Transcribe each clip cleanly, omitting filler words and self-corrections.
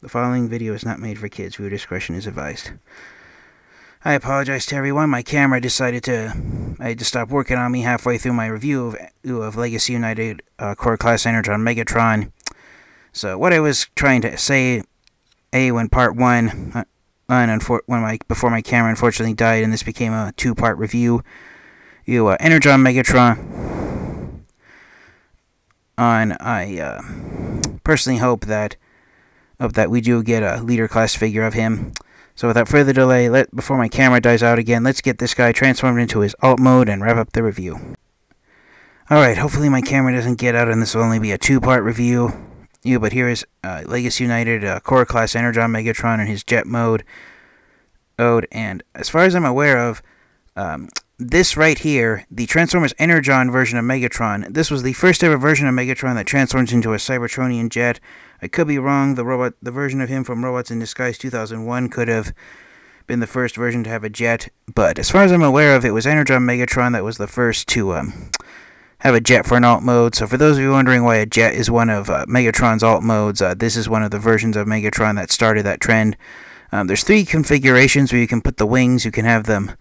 The following video is not made for kids. Viewer discretion is advised. I apologize to everyone. My camera decided to stop working on me halfway through my review of Legacy United Core Class Energon Megatron. So what I was trying to say, when part one, before my camera unfortunately died, and this became a two-part review, Energon Megatron. I personally hope that we do get a leader class figure of him. So without further delay, before my camera dies out again, let's get this guy transformed into his alt mode and wrap up the review. Alright, hopefully my camera doesn't get out and this will only be a two-part review. But here is Legacy United Core Class Energon Megatron in his jet mode. And as far as I'm aware of, this right here, the Transformers Energon version of Megatron, this was the first ever version of Megatron that transforms into a Cybertronian jet. I could be wrong. The version of him from Robots in Disguise 2001 could have been the first version to have a jet. But as far as I'm aware of, it was Energon Megatron that was the first to have a jet for an alt mode. So for those of you wondering why a jet is one of Megatron's alt modes, this is one of the versions of Megatron that started that trend. There's three configurations where you can put the wings. You can have them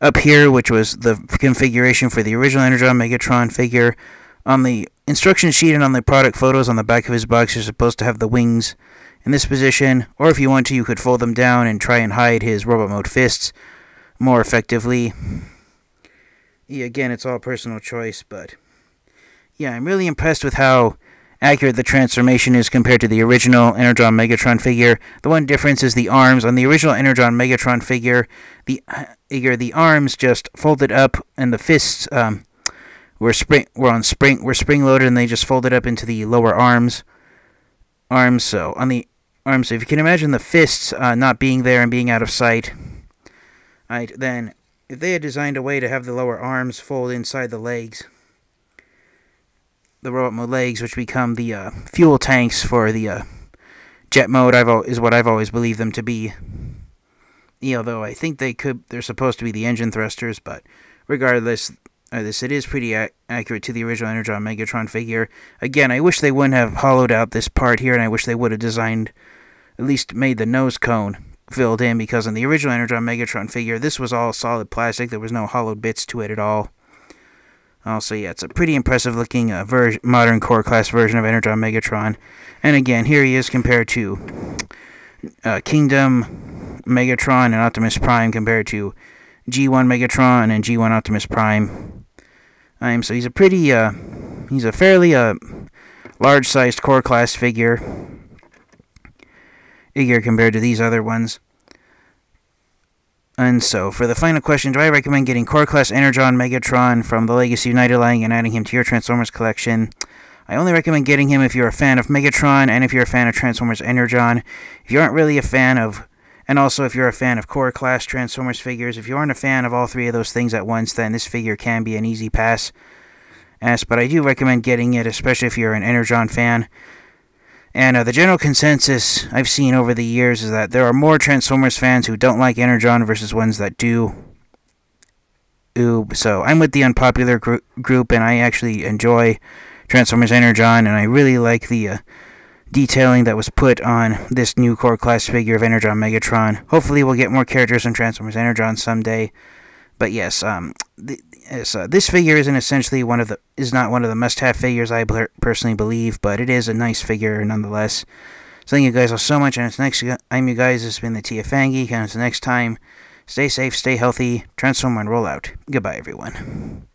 up here, which was the configuration for the original Energon Megatron figure. On the instruction sheet and on the product photos on the back of his box, you're supposed to have the wings in this position. Or if you want to, you could fold them down and try and hide his robot mode fists more effectively. Yeah, again, it's all personal choice, but yeah, I'm really impressed with how accurate the transformation is compared to the original Energon Megatron figure. The one difference is the arms. On the original Energon Megatron figure, the arms just folded up and the fists were spring-loaded and they just folded up into the lower arms. So on the arms, if you can imagine the fists not being there and being out of sight, then if they had designed a way to have the lower arms fold inside the legs, the robot mode legs, which become the fuel tanks for the jet mode, is what I've always believed them to be. Although I think they're supposed to be the engine thrusters, but regardless, it is pretty accurate to the original Energon Megatron figure. Again, I wish they wouldn't have hollowed out this part here, and I wish they would have at least made the nose cone filled in, because on the original Energon Megatron figure, this was all solid plastic. There was no hollowed bits to it at all. Also, yeah, it's a pretty impressive looking modern core class version of Energon Megatron. And again, here he is compared to Kingdom Megatron and Optimus Prime, compared to G1 Megatron and G1 Optimus Prime. So he's a fairly large-sized core class figure compared to these other ones. And so, for the final question, do I recommend getting Core Class Energon Megatron from the Legacy United line and adding him to your Transformers collection? I only recommend getting him if you're a fan of Megatron and if you're a fan of Transformers Energon. If you aren't really a fan of, and also if you're a fan of Core Class Transformers figures, if you aren't a fan of all three of those things at once, then this figure can be an easy pass. But I do recommend getting it, especially if you're an Energon fan. And the general consensus I've seen over the years is that there are more Transformers fans who don't like Energon versus ones that do. So I'm with the unpopular group, and I actually enjoy Transformers Energon, and I really like the detailing that was put on this new core class figure of Energon Megatron. Hopefully we'll get more characters from Transformers Energon someday. But yes, this figure isn't essentially not one of the must-have figures, I personally believe, but it is a nice figure nonetheless. So thank you guys all so much, and until next time, you guys, this has been the TFangy, and until next time, stay safe, stay healthy, transform and roll out. Goodbye, everyone.